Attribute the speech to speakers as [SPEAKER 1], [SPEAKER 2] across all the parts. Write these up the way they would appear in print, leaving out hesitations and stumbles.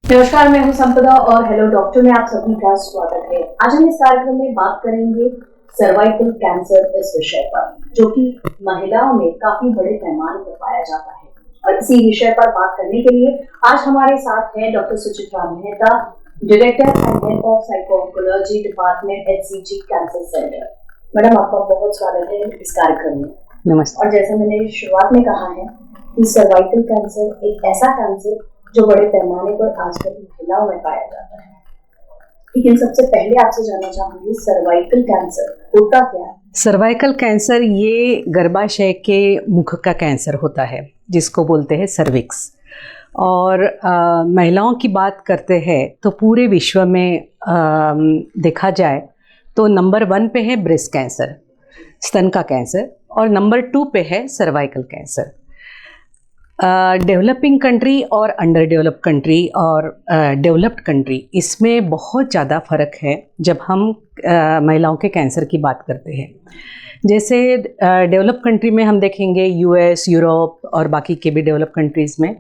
[SPEAKER 1] नमस्कार, मैं हूं संपदा और हेलो डॉक्टर में आप सभी का स्वागत है। आज हम इस कार्यक्रम में बात करेंगे सर्वाइकल कैंसर इस विषय पर, जो कि महिलाओं में काफी बड़े पैमाने पर पाया जाता है। और इसी विषय पर बात करने के लिए आज हमारे साथ है doctor Suchitra Mehta, director and head of psycho-oncology department HCG cancer centre. Madam, आपका बहुत स्वागत है इस कार्यक्रम में।
[SPEAKER 2] नमस्ते।
[SPEAKER 1] और जैसा मैंने शुरुआत में कहा है कि सर्वाइकल कैंसर एक ऐसा कैंसर जो बड़े पैमाने पर आजकल महिलाओं में पाया जाता है। लेकिन सबसे पहले आपसे जानना चाहूंगी, सर्वाइकल कैंसर होता क्या है?
[SPEAKER 2] सर्वाइकल कैंसर ये गर्भाशय के मुख का कैंसर होता है, जिसको बोलते हैं सर्विक्स। और महिलाओं की बात करते हैं तो पूरे विश्व में देखा जाए तो नंबर 1 पे है ब्रेस्ट कैंसर, स्तन का कैंसर, और नंबर 2 पे है सर्वाइकल कैंसर। डेवलपिंग कंट्री और अंडर डेवलप्ड कंट्री और डेवलप्ड कंट्री, इसमें बहुत ज़्यादा फ़र्क है जब हम महिलाओं के कैंसर की बात करते हैं। जैसे डेवलप कंट्री में हम देखेंगे US, यूरोप और बाकी के भी डेवलप कंट्रीज़ में,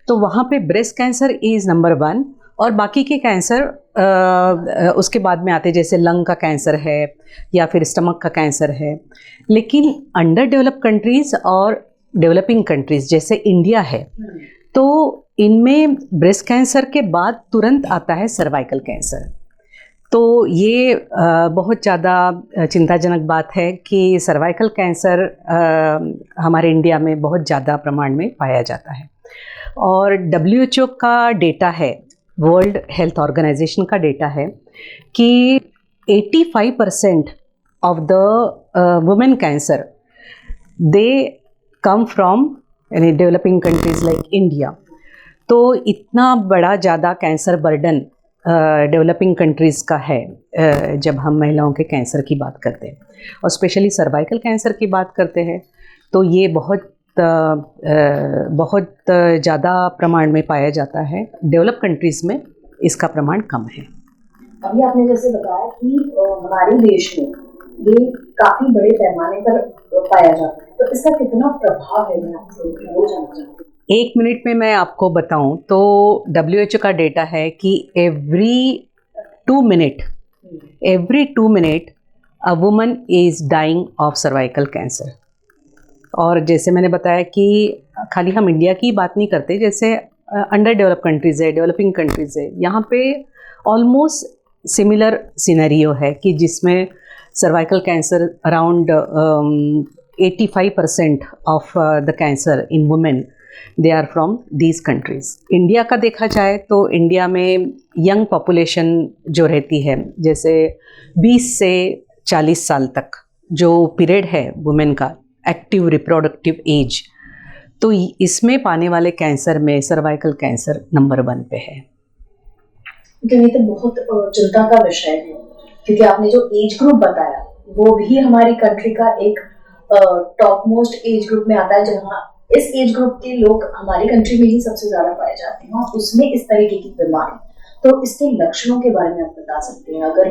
[SPEAKER 2] तो वहाँ पे ब्रेस्ट कैंसर इज़ नंबर 1 और बाकी के कैंसर उसके बाद में आते, जैसे लंग का कैंसर है या फिर स्टमक का कैंसर है। लेकिन अंडर डेवलप कंट्रीज़ और डेवलपिंग कंट्रीज़ जैसे इंडिया है, तो इनमें ब्रेस्ट कैंसर के बाद तुरंत आता है सर्वाइकल कैंसर। तो ये बहुत ज़्यादा चिंताजनक बात है कि सर्वाइकल कैंसर हमारे इंडिया में बहुत ज़्यादा प्रमाण में पाया जाता है। और WHO का डेटा है, वर्ल्ड हेल्थ ऑर्गेनाइजेशन का डेटा है कि 85% of the women cancer they come from developing countries like India. तो इतना बड़ा ज़्यादा कैंसर बर्डन डेवलपिंग कंट्रीज़ का है जब हम महिलाओं के कैंसर की बात करते हैं, और स्पेशली सर्वाइकल कैंसर की बात करते हैं तो ये बहुत ज़्यादा प्रमाण में पाया जाता है। डेवलप कंट्रीज़ में इसका प्रमाण कम है।
[SPEAKER 1] अभी आपने जैसे बताया कि हमारे देश में ये काफी बड़े पैमाने पर पाया जाता है, तो इसका कितना प्रभाव है, मैं आपसे वो जानना चाहती हूँ।
[SPEAKER 2] 1 मिनट में मैं आपको बताऊं तो WHO का डेटा है कि every 2 minute a woman is dying of cervical cancer. और जैसे मैंने बताया कि खाली हम इंडिया की बात नहीं करते, जैसे अंडर डेवलप कंट्रीज़ है, डेवलपिंग कंट्रीज़ है, यहाँ पे ऑलमोस्ट सिमिलर सिनेरियो है कि जिसमें cervical cancer around 85% of the cancer in women they are from these countries. India का देखा जाए तो इंडिया में यंग पॉपुलेशन जो रहती है, जैसे 20 से 40 साल तक जो पीरियड है वुमेन का, एक्टिव रिप्रोडक्टिव एज, तो इसमें पाने वाले कैंसर में सर्वाइकल कैंसर नंबर 1 पे है।
[SPEAKER 1] तो ये तो बहुत चिंता का विषय है, क्योंकि आपने जो एज ग्रुप बताया वो भी हमारी कंट्री का एक टॉप मोस्ट एज ग्रुप में आता है, जहाँ इस एज ग्रुप के लोग हमारी कंट्री में ही सबसे ज्यादा पाए जाते हैं, और उसमें इस तरीके की बीमारी। तो इसके लक्षणों के बारे में आप बता सकते हैं अगर,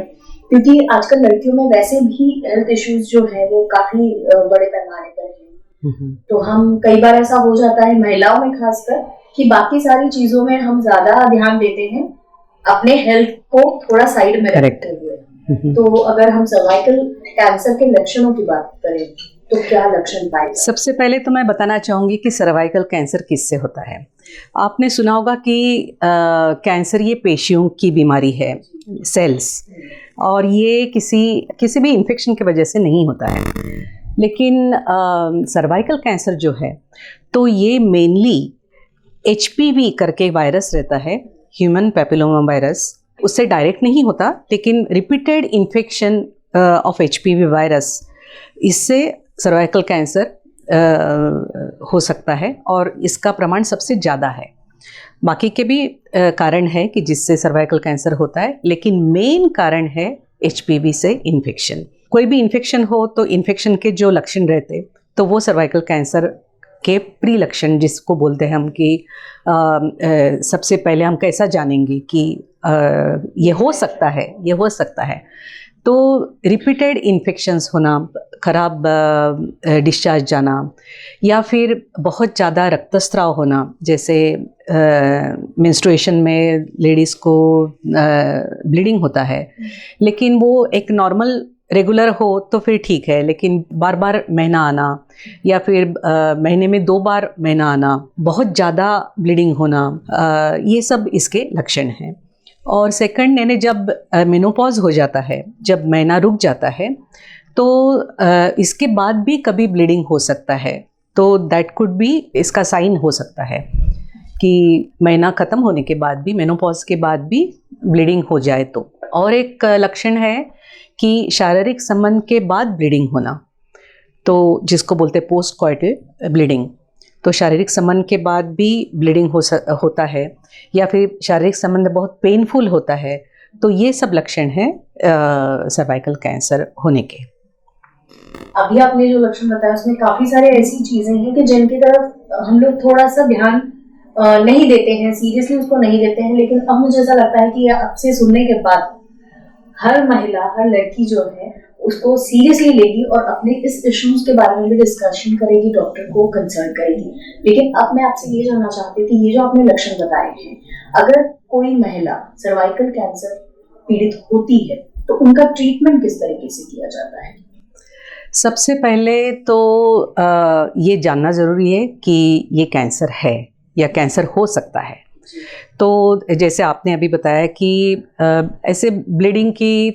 [SPEAKER 1] क्योंकि आजकल लड़कियों में वैसे भी हेल्थ इश्यूज जो है वो काफी बड़े पैमाने पर है, तो हम कई बार ऐसा हो जाता है महिलाओं में खासकर कि बाकी सारी चीजों में हम ज्यादा ध्यान देते हैं, अपने हेल्थ को थोड़ा साइड में रखते हुए। तो अगर हम सर्वाइकल कैंसर के लक्षणों की बात करें तो क्या लक्षण पाए?
[SPEAKER 2] सबसे पहले तो मैं बताना चाहूँगी कि सर्वाइकल कैंसर किससे होता है। आपने सुना होगा कि कैंसर ये पेशियों की बीमारी है, सेल्स, और ये किसी भी इन्फेक्शन की वजह से नहीं होता है। लेकिन सर्वाइकल कैंसर जो है तो ये मेनली HPV करके वायरस रहता है, ह्यूमन पैपिलोमा वायरस, उससे डायरेक्ट नहीं होता, लेकिन repeated infection of HPV virus, इससे सर्वाइकल कैंसर हो सकता है और इसका प्रमाण सबसे ज़्यादा है। बाकी के भी कारण है कि जिससे सर्वाइकल कैंसर होता है, लेकिन मेन कारण है HPV से इन्फेक्शन। कोई भी इन्फेक्शन हो तो इन्फेक्शन के जो लक्षण रहते तो वो सर्वाइकल कैंसर के प्री लक्षण, जिसको बोलते हैं हम कि सबसे पहले हम कैसा जानेंगे कि ये हो सकता है, तो रिपीटेड इन्फेक्शंस होना, ख़राब डिस्चार्ज जाना, या फिर बहुत ज़्यादा रक्तस्राव होना, जैसे मेंस्ट्रुएशन में लेडीज़ को ब्लीडिंग होता है, लेकिन वो एक नॉर्मल रेगुलर हो तो फिर ठीक है, लेकिन बार बार महीना आना या फिर महीने में 2 बार महीना आना, बहुत ज़्यादा ब्लीडिंग होना, ये सब इसके लक्षण हैं। और सेकंड, यानी जब मेनोपॉज हो जाता है, जब महीना रुक जाता है, तो इसके बाद भी कभी ब्लीडिंग हो सकता है, तो दैट कुड बी इसका साइन हो सकता है कि महीना ख़त्म होने के बाद भी, मेनोपॉज के बाद भी ब्लीडिंग हो जाए तो। और एक लक्षण है कि शारीरिक संबंध के बाद ब्लीडिंग होना, तो जिसको बोलते हैं पोस्ट कॉइटल ब्लीडिंग। तो शारीरिक संबंध के बाद भी ब्लीडिंग होता है, या फिर शारीरिक संबंध बहुत पेनफुल होता है, तो ये सब लक्षण हैं सर्वाइकल कैंसर होने के।
[SPEAKER 1] अभी आपने जो लक्षण बताया उसमें काफी सारे ऐसी चीजें हैं कि जिनकी तरफ हम लोग थोड़ा सा ध्यान नहीं देते हैं, सीरियसली उसको नहीं देते हैं, लेकिन अब मुझे ऐसा लगता है कि आपसे सुनने के बाद हर महिला, हर लड़की जो है उसको सीरियसली लेगी और अपने इस इश्यूज के बारे में भी डिस्कशन करेगी, डॉक्टर को कंसल्ट करेगी। लेकिन अब मैं आपसे ये जानना चाहती हूँ कि ये जो आपने लक्षण बताए हैं, अगर कोई महिला सर्वाइकल कैंसर पीड़ित होती है तो उनका ट्रीटमेंट किस तरीके से किया जाता है?
[SPEAKER 2] सबसे पहले तो ये जानना ज़रूरी है कि ये कैंसर है या कैंसर हो सकता है। तो जैसे आपने अभी बताया कि ऐसे ब्लीडिंग की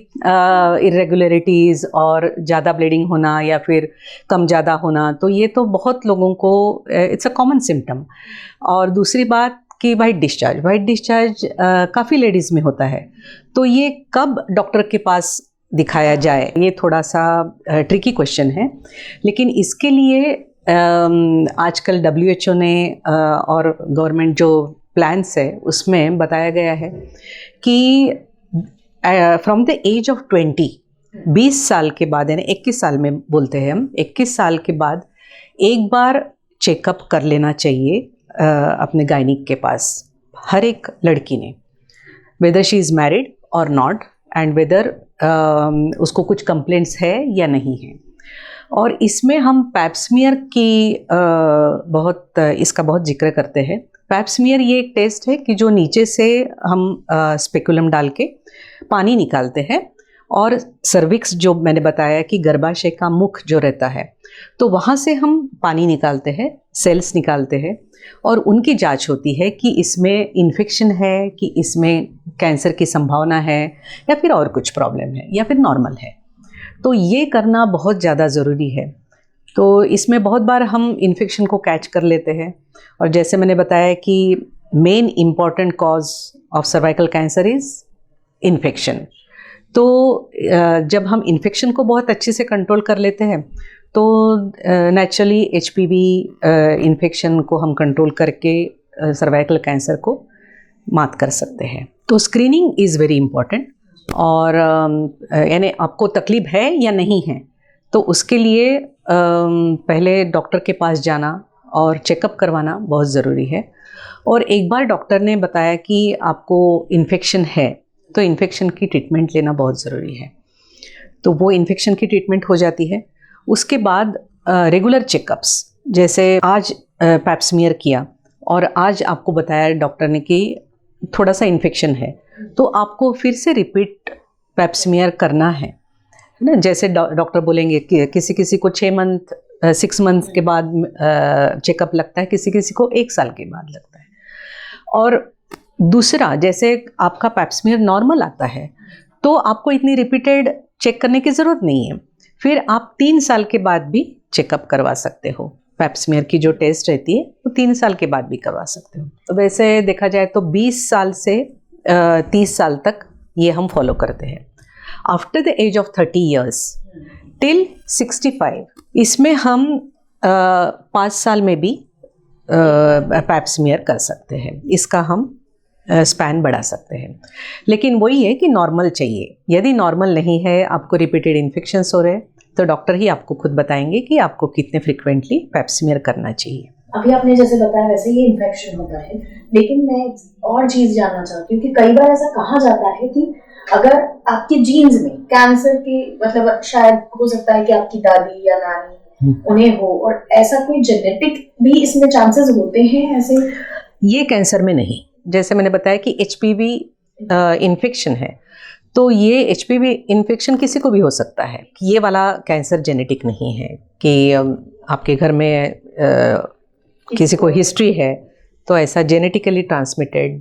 [SPEAKER 2] इरेगुलरिटीज़ और ज़्यादा ब्लीडिंग होना या फिर कम ज़्यादा होना, तो ये तो बहुत लोगों को इट्स अ कॉमन सिम्टम। और दूसरी बात कि वाइट डिस्चार्ज काफ़ी लेडीज़ में होता है, तो ये कब डॉक्टर के पास दिखाया जाए, ये थोड़ा सा ट्रिकी क्वेश्चन है। लेकिन इसके लिए आजकल WHO ने और गवर्नमेंट जो प्लान्स है उसमें बताया गया है कि फ्रॉम द एज ऑफ 20 साल के बाद, यानी 21 साल में बोलते हैं हम, 21 साल के बाद एक बार चेकअप कर लेना चाहिए अपने गायनिक के पास, हर एक लड़की ने, वेदर शी इज़ मैरिड और नॉट, एंड वेदर उसको कुछ कंप्लेंट्स है या नहीं है। और इसमें हम पैप्समियर की इसका बहुत जिक्र करते हैं। पैप्समियर ये एक टेस्ट है कि जो नीचे से हम स्पेकुलम डाल के पानी निकालते हैं, और सर्विक्स जो मैंने बताया कि गर्भाशय का मुख जो रहता है, तो वहाँ से हम पानी निकालते हैं, सेल्स निकालते हैं, और उनकी जांच होती है कि इसमें इन्फेक्शन है, कि इसमें कैंसर की संभावना है, या फिर और कुछ प्रॉब्लम है, या फिर नॉर्मल है। तो ये करना बहुत ज़्यादा ज़रूरी है। तो इसमें बहुत बार हम इन्फेक्शन को कैच कर लेते हैं, और जैसे मैंने बताया कि main important cause of cervical cancer is infection. तो जब हम इन्फेक्शन को बहुत अच्छे से कंट्रोल कर लेते हैं, तो नेचुरली HPV इन्फेक्शन को हम कंट्रोल करके सर्वाइकल कैंसर को मात कर सकते हैं। तो स्क्रीनिंग इज़ वेरी इम्पॉर्टेंट, और यानी आपको तकलीफ है या नहीं है, तो उसके लिए पहले डॉक्टर के पास जाना और चेकअप करवाना बहुत ज़रूरी है। और एक बार डॉक्टर ने बताया कि आपको इन्फेक्शन है, तो इन्फेक्शन की ट्रीटमेंट लेना बहुत ज़रूरी है। तो वो इन्फेक्शन की ट्रीटमेंट हो जाती है। उसके बाद रेगुलर चेकअप्स, जैसे आज पैप्समियर किया और आज आपको बताया डॉक्टर ने कि थोड़ा सा इन्फेक्शन है, तो आपको फिर से रिपीट पैप्समियर करना है ना। जैसे डॉक्टर बोलेंगे कि किसी को 6 मंथ के बाद चेकअप लगता है, किसी को 1 साल के बाद लगता है। और दूसरा, जैसे आपका पैप्समियर नॉर्मल आता है, तो आपको इतनी रिपीटेड चेक करने की ज़रूरत नहीं है, फिर आप 3 साल के बाद भी चेकअप करवा सकते हो। पैप्समियर की जो टेस्ट रहती है वो 3 साल के बाद भी करवा सकते हो। तो वैसे देखा जाए तो 20 साल से 30 साल तक ये हम फॉलो करते हैं। After the age of 30 years till 65, इसमें हम 5 साल में भी पैप्समियर कर सकते हैं। इसका हम स्पैन बढ़ा सकते हैं, लेकिन वही है कि नॉर्मल चाहिए। यदि नॉर्मल नहीं है, आपको रिपीटेड इन्फेक्शंस हो रहे हैं, तो डॉक्टर ही आपको खुद बताएंगे कि आपको कितने फ्रिक्वेंटली पैप्समियर करना चाहिए।
[SPEAKER 1] अभी आपने जैसे बताया वैसे ये इन्फेक्शन होता है, लेकिन मैं और चीज़ जानना चाहती हूँ कि कई बार ऐसा कहा जाता है कि अगर आपके जीन्स में कैंसर की, मतलब शायद हो सकता है कि आपकी दादी या नानी उन्हें हो, और ऐसा कोई जेनेटिक भी इसमें चांसेस होते हैं ऐसे?
[SPEAKER 2] ये कैंसर में नहीं। जैसे मैंने बताया कि HPV इन्फेक्शन है, तो ये HPV इन्फेक्शन किसी को भी हो सकता है। ये वाला कैंसर जेनेटिक नहीं है कि आपके घर में किसी को हिस्ट्री है तो ऐसा जेनेटिकली ट्रांसमिटेड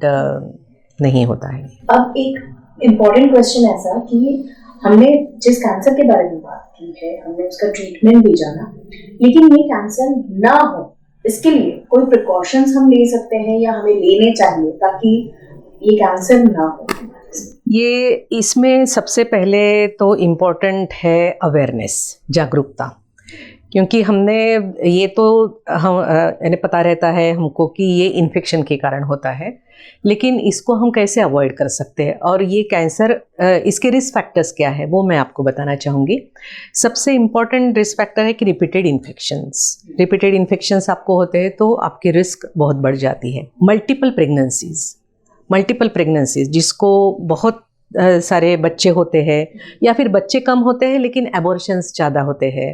[SPEAKER 2] नहीं होता है।
[SPEAKER 1] अब एक इम्पॉर्टेंट क्वेश्चन ऐसा कि हमने जिस कैंसर के बारे में बात की है, हमने उसका ट्रीटमेंट भी जाना, लेकिन ये कैंसर ना हो इसके लिए कोई प्रिकॉशंस हम ले सकते हैं या हमें लेने चाहिए ताकि ये कैंसर ना हो?
[SPEAKER 2] ये इसमें सबसे पहले तो इम्पोर्टेंट है अवेयरनेस, जागरूकता। क्योंकि हमने ये तो हम इन्हें पता रहता है हमको कि ये इन्फेक्शन के कारण होता है, लेकिन इसको हम कैसे अवॉइड कर सकते हैं और ये कैंसर इसके रिस्क फैक्टर्स क्या है वो मैं आपको बताना चाहूँगी। सबसे इम्पॉर्टेंट रिस्क फैक्टर है कि रिपीटेड इन्फेक्शंस आपको होते हैं तो आपकी रिस्क बहुत बढ़ जाती है। मल्टीपल प्रेगनेंसीज जिसको बहुत सारे बच्चे होते हैं या फिर बच्चे कम होते हैं लेकिन एबॉर्शंस ज़्यादा होते हैं,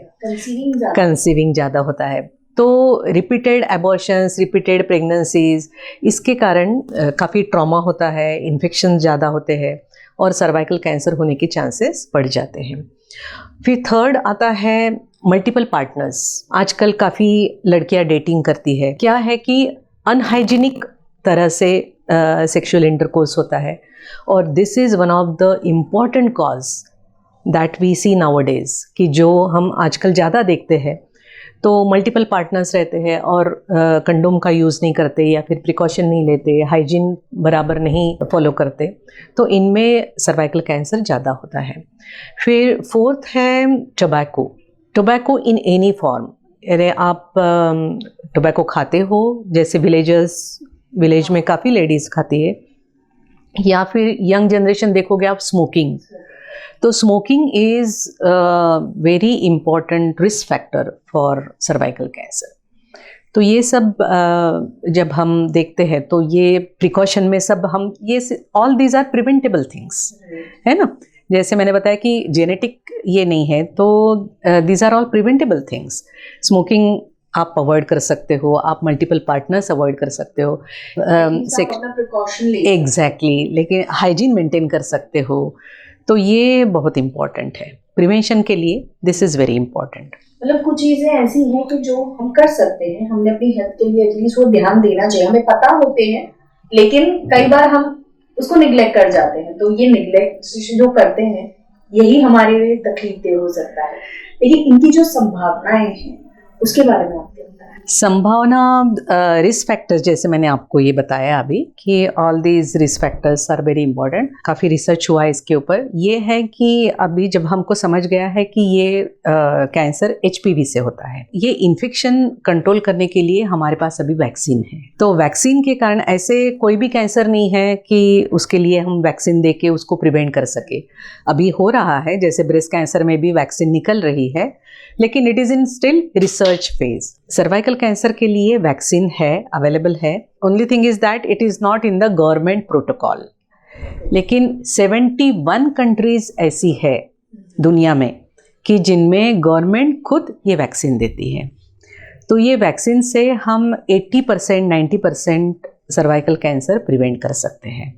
[SPEAKER 2] कंसीविंग ज़्यादा होता है, तो रिपीटेड एबॉर्शंस, रिपीटेड प्रेगनेंसीज, इसके कारण काफ़ी ट्रॉमा होता है, इन्फेक्शन ज़्यादा होते हैं और सर्वाइकल कैंसर होने के चांसेस बढ़ जाते हैं। फिर थर्ड आता है मल्टीपल पार्टनर्स। आजकल काफ़ी लड़कियां डेटिंग करती है, क्या है कि अनहाइजीनिक तरह से सेक्सुअल इंटरकोर्स होता है और this is one of the important cause that we see nowadays, कि जो हम आजकल ज़्यादा देखते हैं। तो मल्टीपल पार्टनर्स रहते हैं और कंडोम का यूज़ नहीं करते या फिर प्रिकॉशन नहीं लेते, हाइजीन बराबर नहीं फॉलो करते, तो इनमें सर्वाइकल कैंसर ज़्यादा होता है। फिर फोर्थ है टोबैको इन एनी फॉर्म। अरे आप टोबैको खाते हो, जैसे विलेज में काफ़ी लेडीज़ खाती है, या फिर यंग जनरेशन देखोगे आप स्मोकिंग, तो smoking is very important risk factor for cervical cancer. तो ये सब जब हम देखते हैं तो ये प्रिकॉशन में सब हम ये all these are preventable things, है ना। जैसे मैंने बताया कि जेनेटिक ये नहीं है, तो these are all preventable things. Smoking आप अवॉइड कर सकते हो, आप मल्टीपल पार्टनर्स अवॉइड कर सकते हो, एग्जैक्टली, लेकिन हाइजीन मेंटेन कर सकते हो। तो ये बहुत इम्पॉर्टेंट है प्रिवेंशन के लिए, दिस इज़ वेरी इम्पॉर्टेंट।
[SPEAKER 1] मतलब कुछ चीज़ें ऐसी हैं कि जो हम कर सकते हैं, हमने अपनी हेल्थ के लिए एटलीस्ट वो ध्यान देना चाहिए। हमें पता होते हैं लेकिन कई बार हम उसको निगलेक्ट कर जाते हैं, तो ये निगलेक्ट जो करते हैं यही हमारे लिए तकलीफ दे हो सकता है। लेकिन इनकी जो संभावनाएं हैं उसके बारे में आप क्या बताएं?
[SPEAKER 2] संभावना, रिस्क फैक्टर्स, जैसे मैंने आपको ये बताया अभी कि all these risk factors are very important. काफ़ी रिसर्च हुआ है इसके ऊपर। ये है कि अभी जब हमको समझ गया है कि ये कैंसर HPV से होता है, ये इन्फेक्शन कंट्रोल करने के लिए हमारे पास अभी वैक्सीन है। तो वैक्सीन के कारण ऐसे कोई भी कैंसर नहीं है कि उसके लिए हम वैक्सीन दे के उसको प्रिवेंट कर सके। अभी हो रहा है, जैसे ब्रेस्ट कैंसर में भी वैक्सीन निकल रही है, लेकिन it is in still research phase. Cervical cancer के लिए वैक्सीन है, अवेलेबल है। Only thing is that it is not in the government protocol. लेकिन 71 कंट्रीज ऐसी है दुनिया में कि जिनमें गवर्नमेंट खुद ये वैक्सीन देती है। तो ये वैक्सीन से हम 80% 90% सर्वाइकल कैंसर प्रिवेंट कर सकते हैं।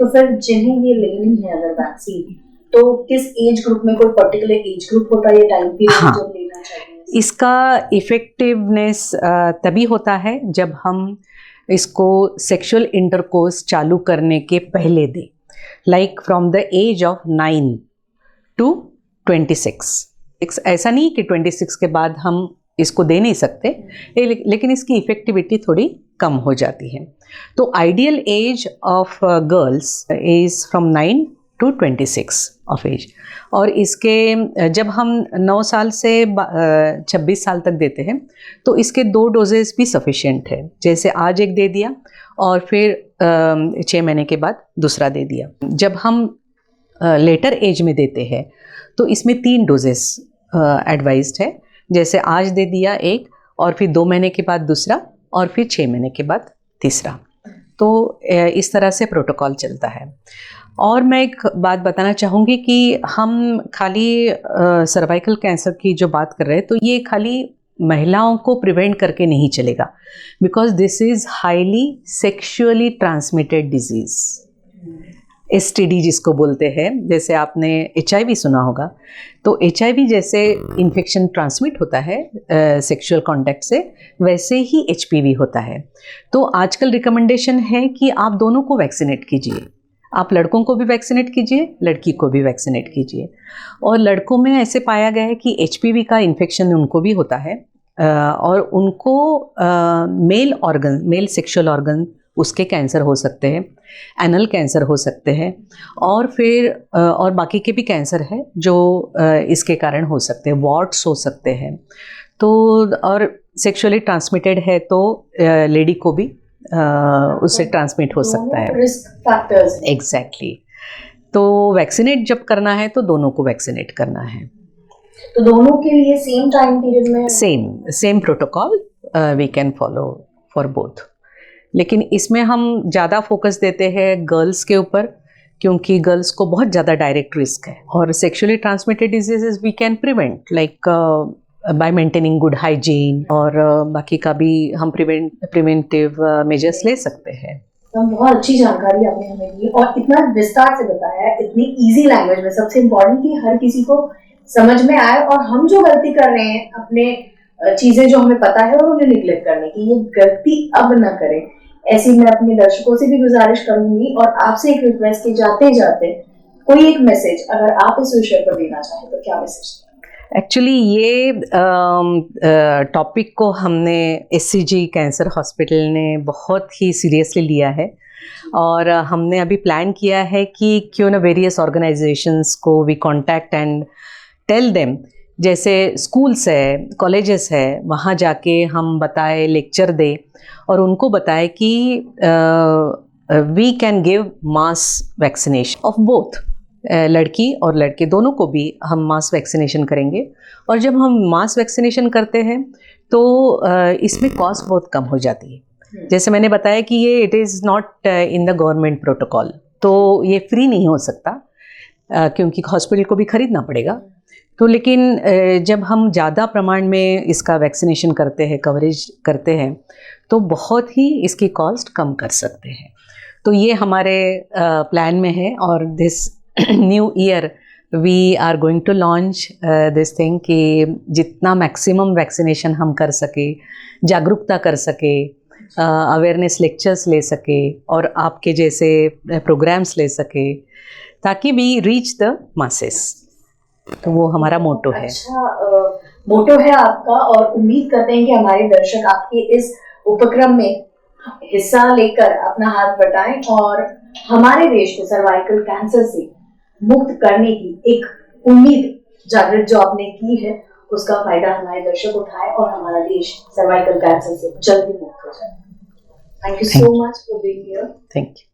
[SPEAKER 1] तो फिर जिन्हें ये लेनी है अगर वैक्सीन, तो किस एज ग्रुप में, कोई पर्टिकुलर एज ग्रुप होता है या टाइम पीरियड जो लेना चाहिए?
[SPEAKER 2] इसका इफेक्टिवनेस तभी होता है जब हम इसको सेक्सुअल इंटरकोर्स चालू करने के पहले दें, like from the age of 9 to 26। ऐसा नहीं कि 26 के बाद हम इसको दे नहीं सकते, लेकिन इसकी इफेक्टिविटी थोड़ी कम हो जाती है। तो ideal age of girls is from 9 to 26 of age. और इसके जब हम 9 साल से 26 साल तक देते हैं तो इसके 2 डोजेस भी सफिशिएंट है। जैसे आज एक दे दिया और फिर 6 महीने के बाद दूसरा दे दिया। जब हम लेटर एज में देते हैं तो इसमें 3 डोजेस एडवाइज्ड है। जैसे आज दे दिया एक, और फिर 2 महीने के बाद दूसरा, और फिर 6 महीने के बाद तीसरा। तो इस तरह से प्रोटोकॉल चलता है। और मैं एक बात बताना चाहूँगी कि हम खाली सर्वाइकल कैंसर की जो बात कर रहे हैं तो ये खाली महिलाओं को प्रिवेंट करके नहीं चलेगा, because this is highly sexually transmitted disease, STD जिसको बोलते हैं। जैसे आपने HIV सुना होगा, तो HIV जैसे इन्फेक्शन ट्रांसमिट होता है सेक्सुअल कांटेक्ट से, वैसे ही HPV होता है। तो आजकल रिकमेंडेशन है कि आप दोनों को वैक्सीनेट कीजिए, आप लड़कों को भी वैक्सीनेट कीजिए, लड़की को भी वैक्सीनेट कीजिए। और लड़कों में ऐसे पाया गया है कि HPV का इन्फेक्शन उनको भी होता है, और उनको मेल सेक्सुअल ऑर्गन उसके कैंसर हो सकते हैं, एनल कैंसर हो सकते हैं, और फिर और बाकी के भी कैंसर है जो इसके कारण हो सकते हैं, वॉर्ट्स हो सकते हैं। तो और सेक्सुअली ट्रांसमिटेड है तो लेडी को भी उससे ट्रांसमिट हो सकता है।
[SPEAKER 1] Risk factors
[SPEAKER 2] exactly. तो वैक्सीनेट जब करना है तो दोनों को वैक्सीनेट करना है।
[SPEAKER 1] तो दोनों के लिए सेम टाइम पीरियड में
[SPEAKER 2] same protocol we can follow for both. लेकिन इसमें हम ज़्यादा फोकस देते हैं गर्ल्स के ऊपर, क्योंकि गर्ल्स को बहुत ज़्यादा डायरेक्ट रिस्क है। और sexually transmitted diseases we can prevent like by maintaining good hygiene, और बाकी का भी हम प्रिवेंटिव मेजर्स ले सकते हैं।
[SPEAKER 1] बहुत अच्छी जानकारी आपने हमें दी और इतना विस्तार से बताया है, इतनी इजी लैंग्वेज में। सबसे इम्पोर्टेंट कि हर किसी को समझ में आए, और हम जो गलती कर रहे हैं अपने चीजें जो हमें पता है और उन्हें निगलेक्ट करने की, ये गलती अब न करें। ऐसी मैं अपने दर्शकों से भी गुजारिश करूंगी, और आपसे एक रिक्वेस्ट की जाते जाते कोई एक मैसेज अगर आप इस विषय पर देना चाहें तो क्या मैसेज?
[SPEAKER 2] एक्चुअली ये टॉपिक को हमने SCG कैंसर हॉस्पिटल ने बहुत ही सीरियसली लिया है, और हमने अभी प्लान किया है कि क्यों ना वेरियस ऑर्गेनाइजेशंस को we contact and tell them, जैसे स्कूल्स है, कॉलेजेस है, वहाँ जाके हम बताए, लेक्चर दे, और उनको बताए कि we can give mass vaccination of both, लड़की और लड़के दोनों को भी हम मास वैक्सीनेशन करेंगे। और जब हम मास वैक्सीनेशन करते हैं तो इसमें कॉस्ट बहुत कम हो जाती है। जैसे मैंने बताया कि ये it is not in the government protocol, तो ये फ्री नहीं हो सकता, क्योंकि हॉस्पिटल को भी खरीदना पड़ेगा। तो लेकिन जब हम ज़्यादा प्रमाण में इसका वैक्सीनेशन करते हैं, कवरेज करते हैं, तो बहुत ही इसकी कॉस्ट कम कर सकते हैं। तो ये हमारे प्लान में है, और this new year we are going to launch this thing कि जितना मैक्सिमम वैक्सीनेशन हम कर सके, जागरूकता कर सके, अवेयरनेस लेक्चर्स ले सके, और आपके जैसे प्रोग्राम्स ले सके, ताकि वी रीच द मासेस। तो वो हमारा मोटो है।
[SPEAKER 1] अच्छा मोटो है आपका, और उम्मीद करते हैं कि हमारे दर्शक आपके इस उपक्रम में हिस्सा लेकर अपना हाथ बटाएं और हमारे देश को सर्वाइकल कैंसर से मुक्त करने की एक उम्मीद जागृत जो आपने की है, उसका फायदा हमारे दर्शक उठाए और हमारा देश सर्वाइकल कैंसर से जल्दी मुक्त हो जाए। Thank you so much for being here.
[SPEAKER 2] Thank you.